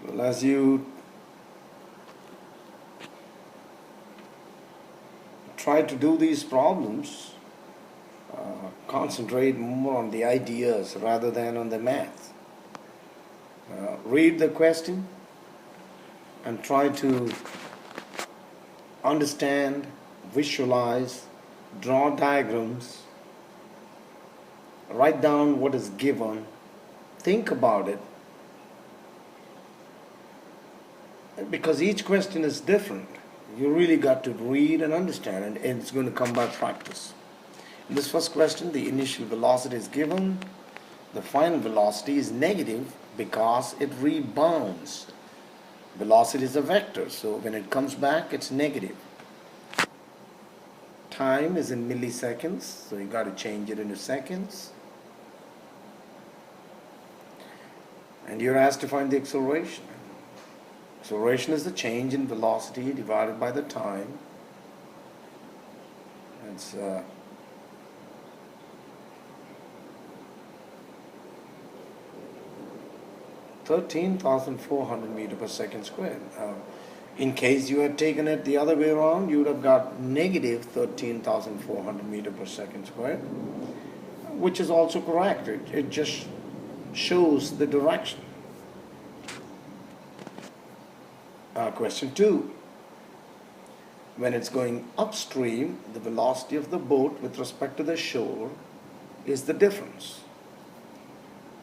Well, as you try to do these problems, concentrate more on the ideas rather than on the math. Read the question and try to understand, visualize, draw diagrams, write down what is given, think about it, because each question is different. You really got to read and understand, and it's going to come by practice. In this first question, the initial velocity is given. The final velocity is negative because it rebounds. Velocity is a vector, so when it comes back, it's negative. Time is in milliseconds, so you got to change it into seconds. And you're asked to find the acceleration. Acceleration is the change in velocity divided by the time. It's 13,400 meters per second squared. In case you had taken it the other way around, you would have got negative 13,400 meters per second squared, which is also correct. It just shows the direction. Question 2. When it's going upstream, the velocity of the boat with respect to the shore is the difference.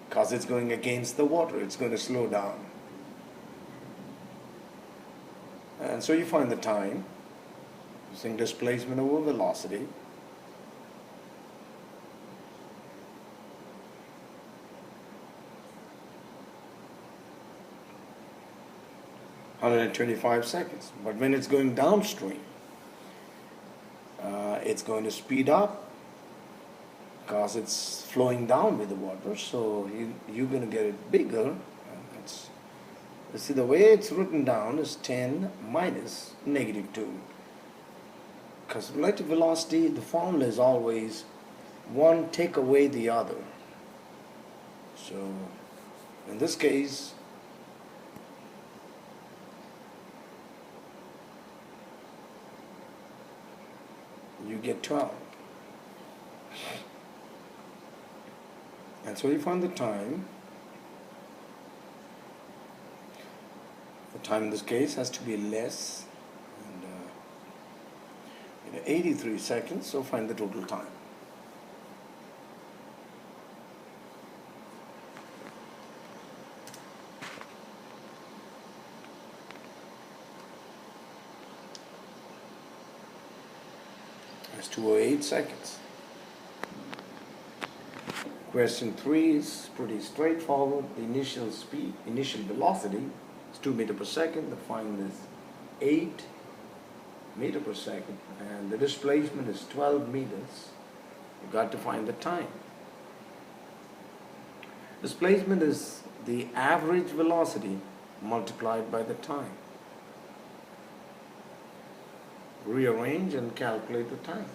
Because it's going against the water, it's going to slow down. And so you find the time using displacement over velocity. (125 seconds). But when it's going downstream, it's going to speed up because it's flowing down with the water, so you're going to get it bigger. You see, the way it's written down is 10 minus negative 2. Because relative velocity, the formula is always one take away the other. So in this case, you get 12. And so you find the time. The time in this case has to be less, and 83 seconds, so find the total time. That's 208 seconds. Question 3 is pretty straightforward. The initial velocity is 2 meters per second. The final is 8 meters per second. And the displacement is 12 meters. You've got to find the time. Displacement is the average velocity multiplied by the time. Rearrange and calculate the time.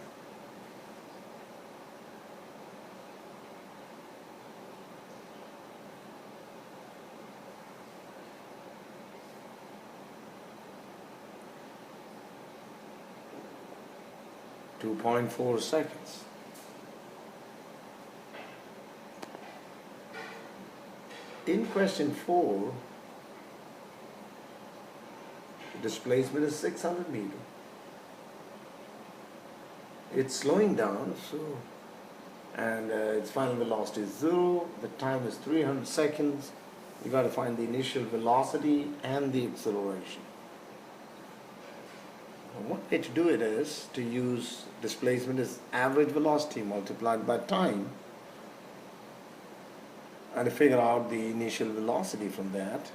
.4 seconds. In question 4, the displacement is 600 meters. It's slowing down, and its final velocity is 0. The time is 300 seconds. You got to find the initial velocity and the acceleration. One way to do it is to use displacement as average velocity multiplied by time, and to figure out the initial velocity from that.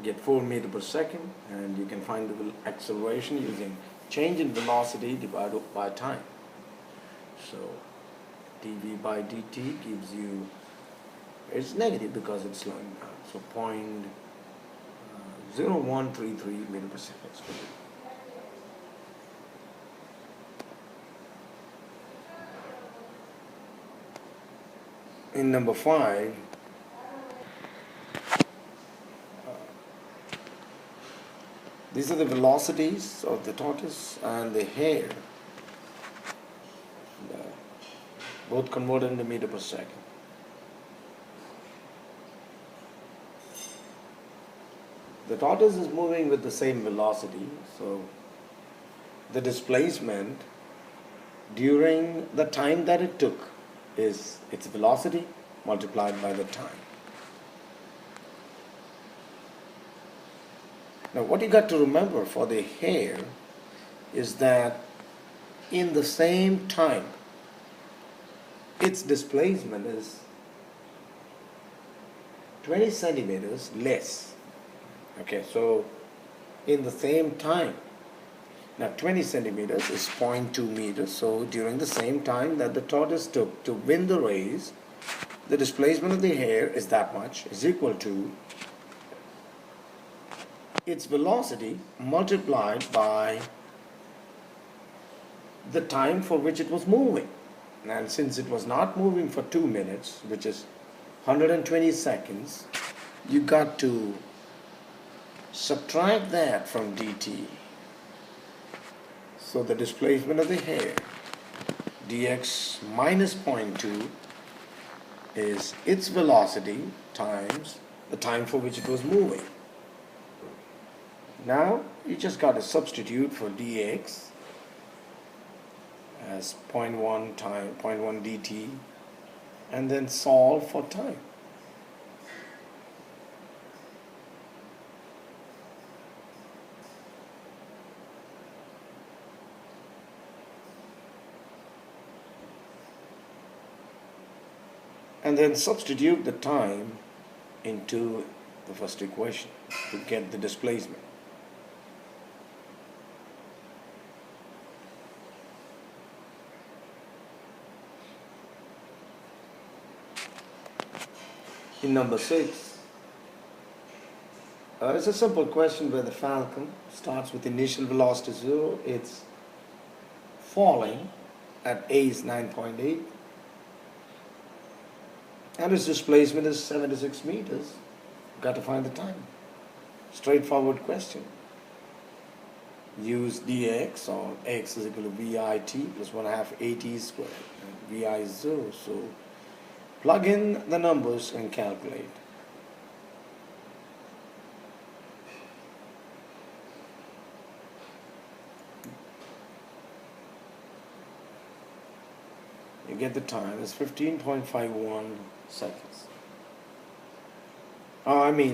Get 4 meters per second, and you can find the acceleration using change in velocity divided by time. So dv by dt gives you, it's negative because it's slowing down. So 0.0133 meter per second squared. In number 5, these are the velocities of the tortoise and the hare, both converted into meter per second. The tortoise is moving with the same velocity, so the displacement during the time that it took is its velocity multiplied by the time. Now what you got to remember for the hare is that in the same time its displacement is 20 centimeters less. Okay, so in the same time, now 20 centimeters is 0.2 meters, so during the same time that the tortoise took to win the race, the displacement of the hare is that much, is equal to its velocity multiplied by the time for which it was moving. And since it was not moving for 2 minutes, which is 120 seconds, you got to subtract that from dt. So the displacement of the hare, dx minus 0.2, is its velocity times the time for which it was moving. Now you just got to substitute for dx as 0.1 dt and then solve for time. And then substitute the time into the first equation to get the displacement. In number 6, it's a simple question where the falcon starts with initial velocity 0. It's falling at a is 9.8. and its displacement is 76 meters. Got to find the time. Straightforward question. Use dx, or x is equal to vit plus 1/2 at squared. And vi is 0, so plug in the numbers and calculate. You get the time. It's 15.51 seconds.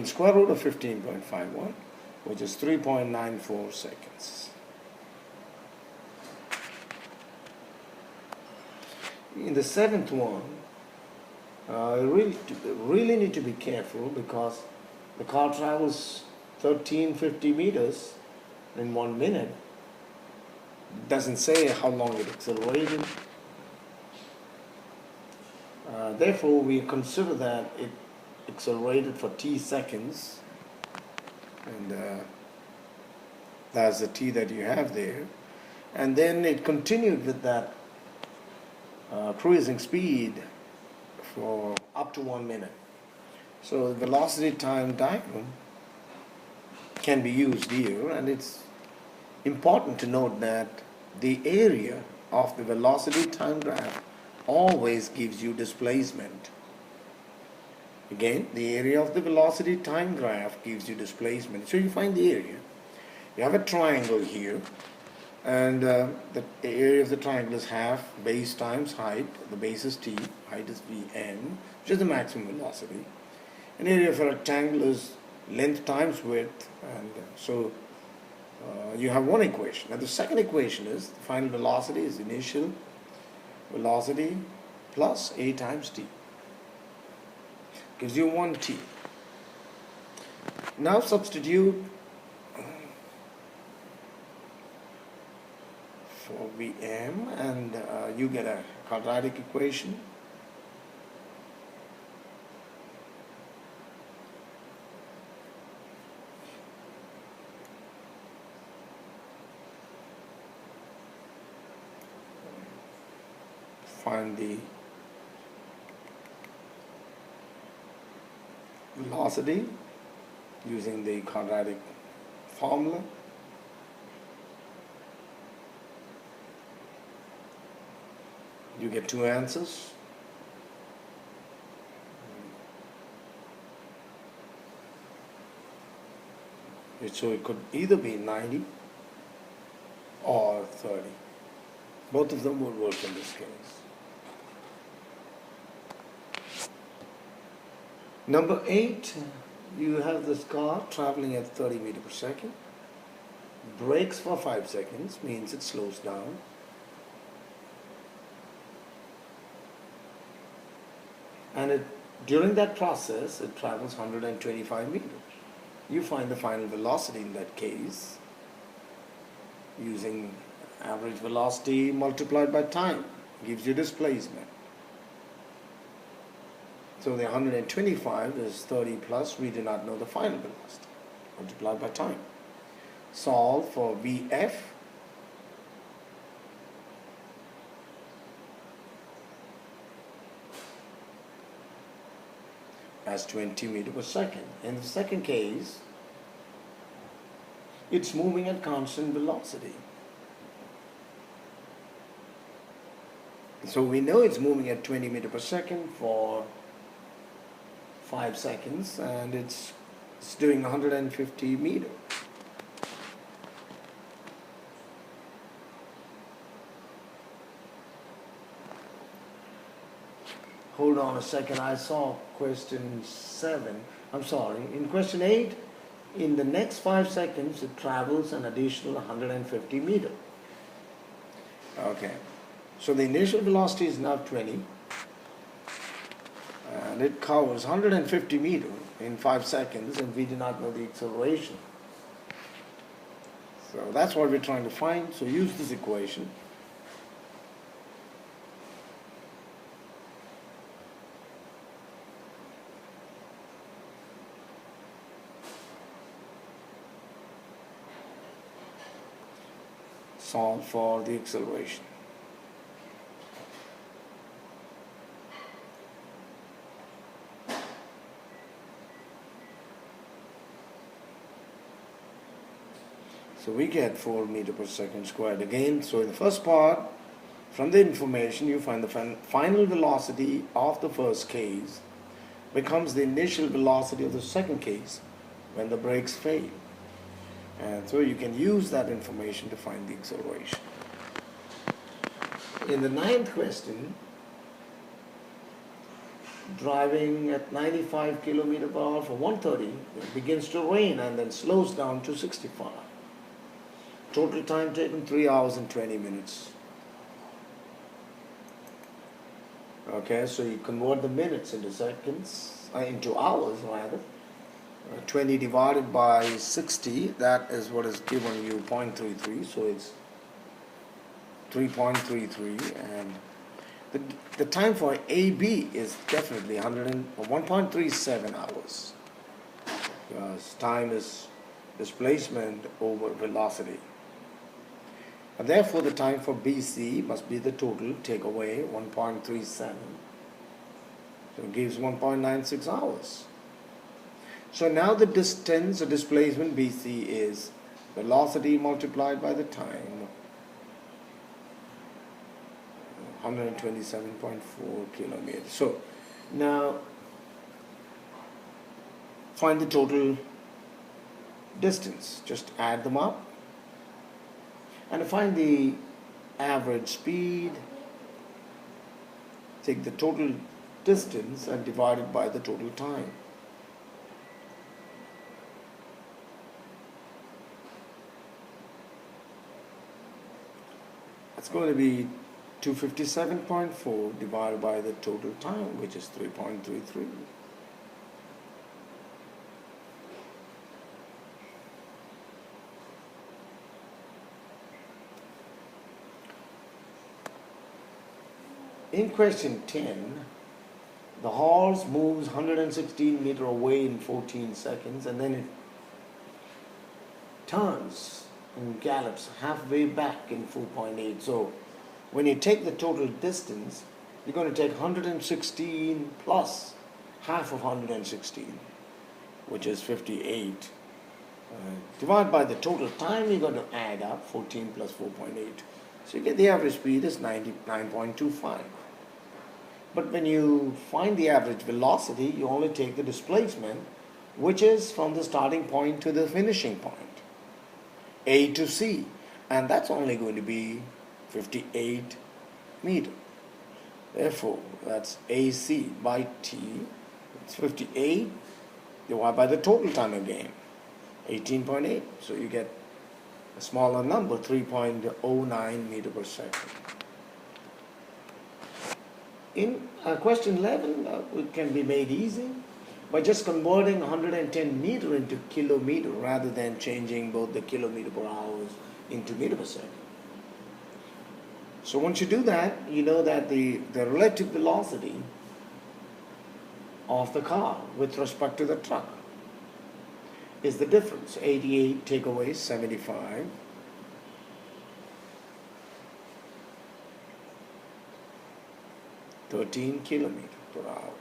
Square root of 15.51, which is 3.94 seconds. In the 7th one, you really need to be careful because the car travels 1350 meters in 1 minute. It doesn't say how long it accelerated. Therefore, we consider that it accelerated for t seconds, and that's the t that you have there. And then it continued with that cruising speed for up to 1 minute. So the velocity time diagram can be used here, and it's important to note that the area of the velocity time graph always gives you displacement. Again, the area of the velocity time graph gives you displacement. So you find the area. You have a triangle here, and the area of the triangle is half base times height. The base is t, height is vn, which is the maximum velocity. And area of a rectangle is length times width, and so you have one equation. And the second equation is the final velocity is initial velocity plus a times t. Gives you 1t. Now substitute for Vm, and you get a quadratic equation. Find the velocity using the quadratic formula. You get two answers. So it could either be 90 or 30. Both of them would work in this case. Number 8, you have this car traveling at 30 meters per second. Brakes for 5 seconds, means it slows down. And during that process, it travels 125 meters. You find the final velocity in that case using average velocity multiplied by time, gives you displacement. So the 125 is 30 plus, we do not know the final velocity, multiplied by time. Solve for Vf. As 20 meters per second. In the second case, it's moving at constant velocity. So we know it's moving at 20 meters per second for 5 seconds, and it's doing 150 meters. Hold on a second, I saw question 7. I'm sorry, in question 8, in the next 5 seconds, it travels an additional 150 meters. Okay, so the initial velocity is now 20, and it covers 150 meters in 5 seconds, and we do not know the acceleration. So that's what we're trying to find, so use this equation. Solve for the acceleration. So we get 4 meters per second squared again. So in the first part, from the information, you find the final velocity of the first case becomes the initial velocity of the second case when the brakes fail. And so you can use that information to find the acceleration. In the 9th question, driving at 95 kilometers per hour for 130, it begins to rain and then slows down to 65. Total time taken 3 hours and 20 minutes. Okay, so you convert the minutes into seconds, into hours rather. 20 divided by 60, that is what is given you 0.33, so it's 3.33, and the time for AB is definitely 1.37 hours, because time is displacement over velocity. And therefore the time for BC must be the total, take away 1.37, so it gives 1.96 hours. So now the distance, the displacement BC is velocity multiplied by the time, 127.4 kilometers. So now find the total distance, just add them up, and find the average speed, take the total distance and divide it by the total time. It's going to be 257.4 divided by the total time, which is 3.33. In question 10, the horse moves 116 meters away in 14 seconds and then it turns and gallops halfway back in 4.8. So when you take the total distance, you're going to take 116 plus half of 116, which is 58. Divide by the total time, you're going to add up 14 plus 4.8. So you get the average speed is 99.25. But when you find the average velocity, you only take the displacement, which is from the starting point to the finishing point, A to C. And that's only going to be 58 meters. Therefore, that's AC by T. It's 58 divided by the total time again, 18.8. So you get a smaller number, 3.09 meters per second. In question 11, it can be made easy by just converting 110 meter into kilometer rather than changing both the kilometer per hour into meter per second. So once you do that, you know that the relative velocity of the car with respect to the truck is the difference. 88 take away 75. (13 kilometers per hour).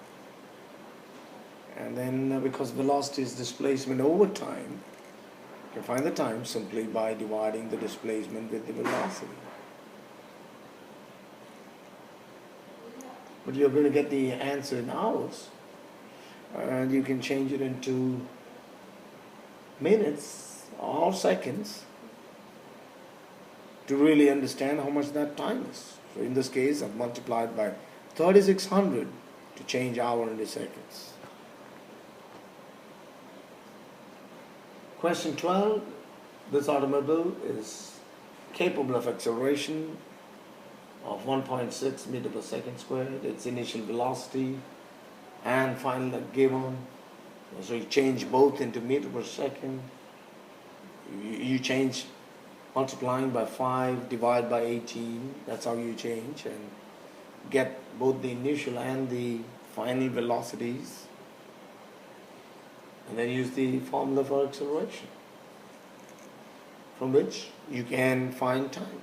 And then because velocity is displacement over time, you can find the time simply by dividing the displacement with the velocity. But you're going to get the answer in hours, and you can change it into minutes or seconds to really understand how much that time is. So in this case, I've multiplied by 3600 to change hour into seconds. Question 12, this automobile is capable of acceleration of 1.6 meters per second squared. Its initial velocity and final given. So you change both into meter per second. You change multiplying by 5, divide by 18. That's how you change and get both the initial and the final velocities. And then use the formula for acceleration, from which you can find time.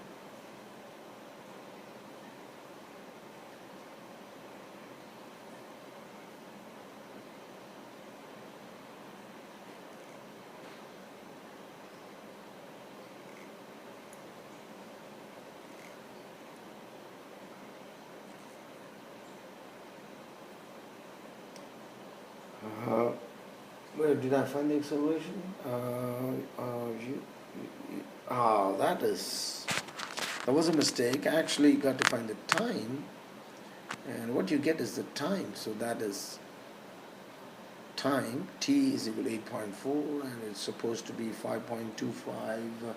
Where did I find the acceleration? That was a mistake. I actually got to find the time, and what you get is the time. So that is time. T is equal to 8.4, and it's supposed to be 5.25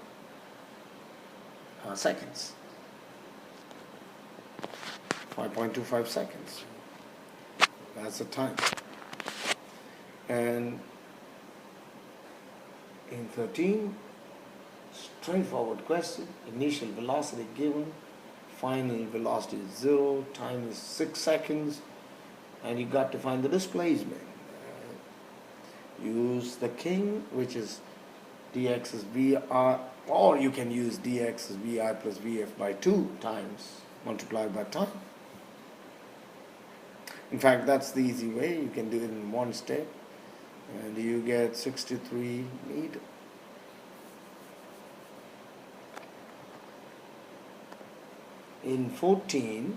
seconds. 5.25 seconds. That's the time. And in 13, straightforward question, initial velocity given, final velocity is 0, time is 6 seconds, and you got to find the displacement. Use the king, which is dx is vi, or you can use dx is vi plus vf by 2 times multiplied by time. In fact, that's the easy way. You can do it in one step, and you get 63 meters. In 14,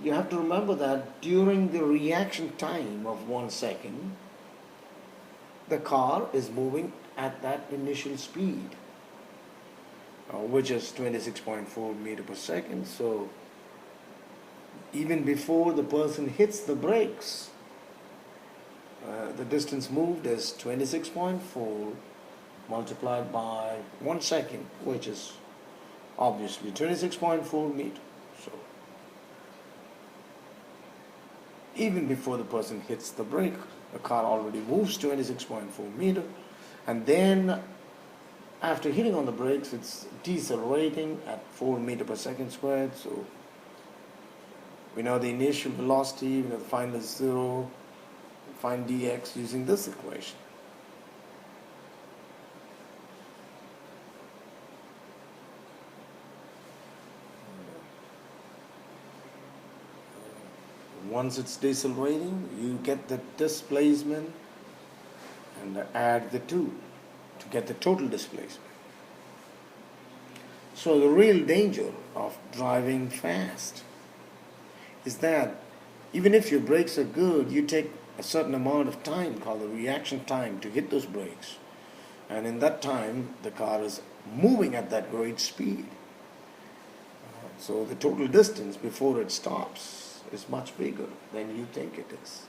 you have to remember that during the reaction time of 1 second, the car is moving at that initial speed, which is 26.4 meters per second. So even before the person hits the brakes, the distance moved is 26.4 multiplied by 1 second, which is obviously 26.4 meters. So even before the person hits the brake, the car already moves 26.4 meters, and then after hitting on the brakes, it's decelerating at 4 meters per second squared. So We know the initial velocity, we know the final is 0, find dx using this equation. Once it's decelerating, you get the displacement and add the two to get the total displacement. So the real danger of driving fast is that even if your brakes are good, you take a certain amount of time called the reaction time to hit those brakes. And in that time, the car is moving at that great speed. So the total distance before it stops is much bigger than you think it is.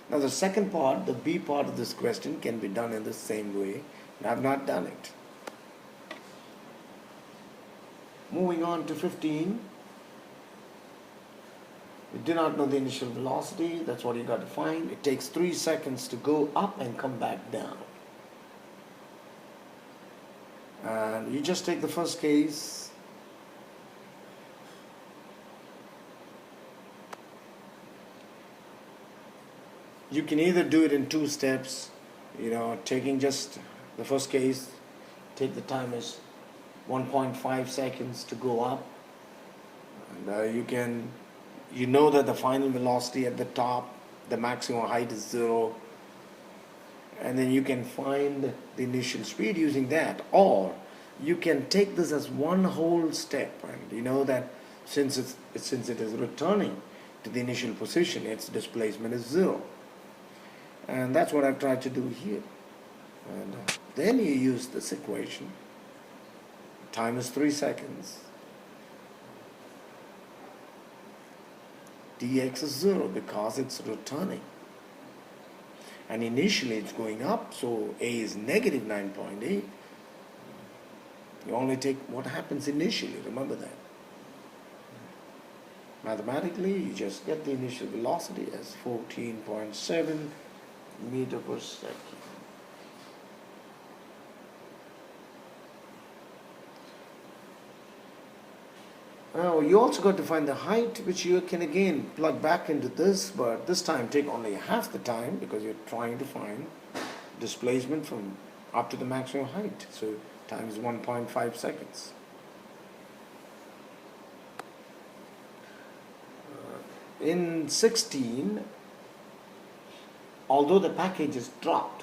Now the second part, the B part of this question, can be done in the same way, and I've not done it. Moving on to 15. You do not know the initial velocity, that's what you got to find. It takes 3 seconds to go up and come back down. And you just take the first case. You can either do it in 2 steps, taking just the first case, take the time as 1.5 seconds to go up. And you know that the final velocity at the top, the maximum height is 0. And then you can find the initial speed using that. Or you can take this as one whole step, and you know that since it is returning to the initial position, its displacement is 0. And that's what I've tried to do here. And then you use this equation. Time is 3 seconds. dx is 0 because it's returning. And initially it's going up, so A is negative 9.8. You only take what happens initially, remember that. Mathematically, you just get the initial velocity as 14.7 meter per second. Now you also got to find the height, which you can again plug back into this, but this time take only half the time because you're trying to find displacement from up to the maximum height. So time is 1.5 seconds. In 16, although the package is dropped,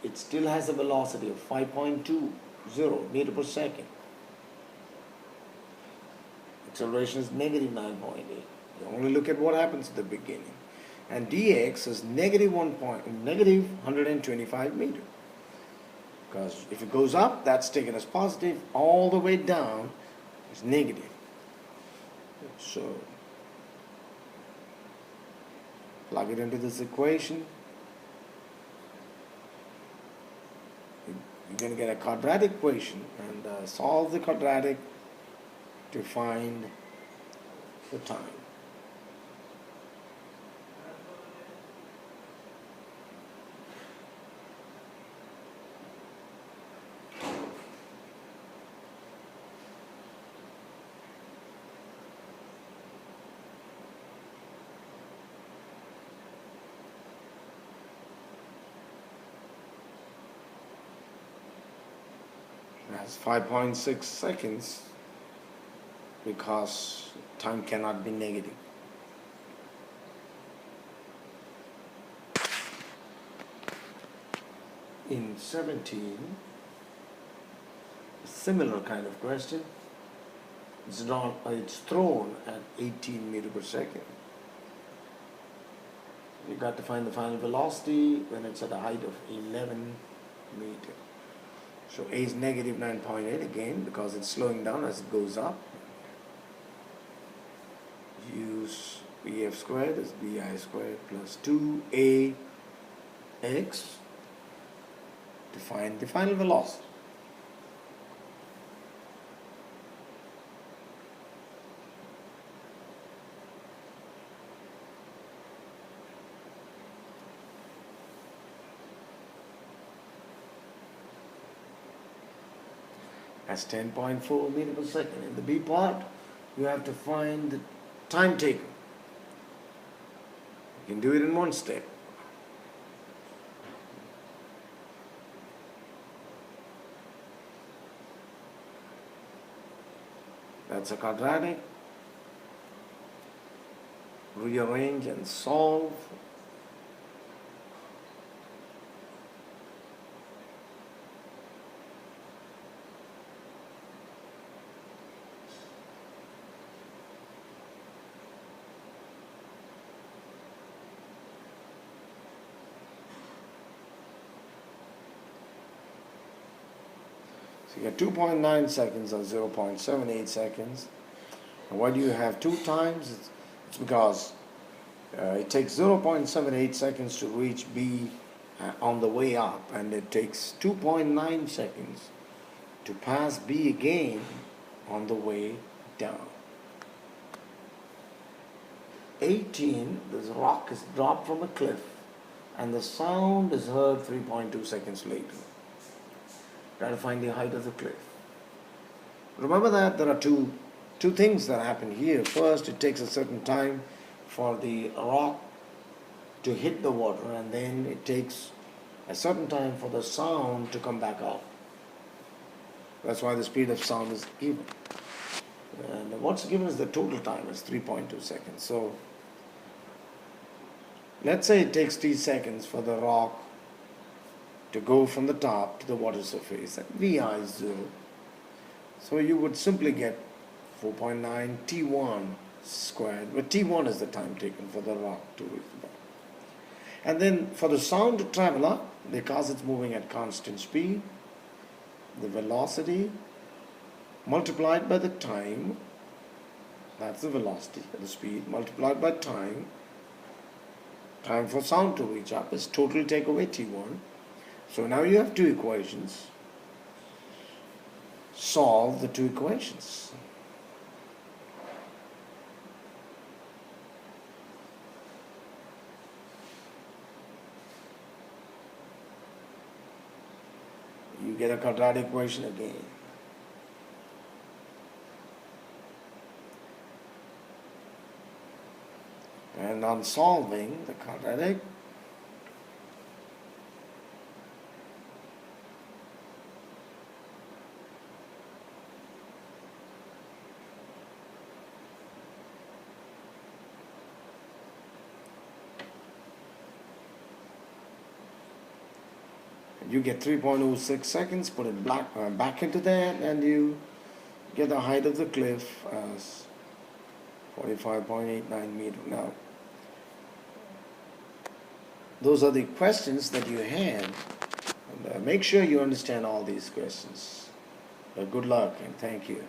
it still has a velocity of 5.20 meter per second. Acceleration is negative 9.8. You only look at what happens at the beginning. And dx is negative 125 meters. Because if it goes up, that's taken as positive. All the way down is negative. So plug it into this equation. You're going to get a quadratic equation and solve the quadratic to find the time. That's 5.6 seconds. Because time cannot be negative. In 17, a similar kind of question. It's thrown at 18 meters per second. You got to find the final velocity when it's at a height of 11 meters. So A is negative 9.8 again because it's slowing down as it goes up. Use BF squared as BI squared plus 2AX to find the final velocity. That's 10.4 meters per second. In the B part, you have to find the time taken. You can do it in one step. That's a quadratic. Rearrange and solve. So you get 2.9 seconds or 0.78 seconds. And why do you have 2 times? It's because it takes 0.78 seconds to reach B on the way up, and it takes 2.9 seconds to pass B again on the way down. 18, this rock is dropped from a cliff, and the sound is heard 3.2 seconds later. Try to find the height of the cliff. Remember that there are two things that happen here. First, it takes a certain time for the rock to hit the water, and then it takes a certain time for the sound to come back up. That's why the speed of sound is given. And what's given is the total time, is 3.2 seconds. So let's say it takes 3 seconds for the rock to go from the top to the water surface, and VI is 0. So you would simply get 4.9 T1 squared, where T1 is the time taken for the rock to reach the bottom. And then for the sound to travel up, because it's moving at constant speed, the velocity multiplied by the time, that's the velocity, the speed, multiplied by time for sound to reach up is total take away T1. So now you have 2 equations. Solve the 2 equations. You get a quadratic equation again. And on solving the quadratic, you get 3.06 seconds, put it back into that, and you get the height of the cliff as 45.89 meters. Now, those are the questions that you had. And, make sure you understand all these questions. Good luck and thank you.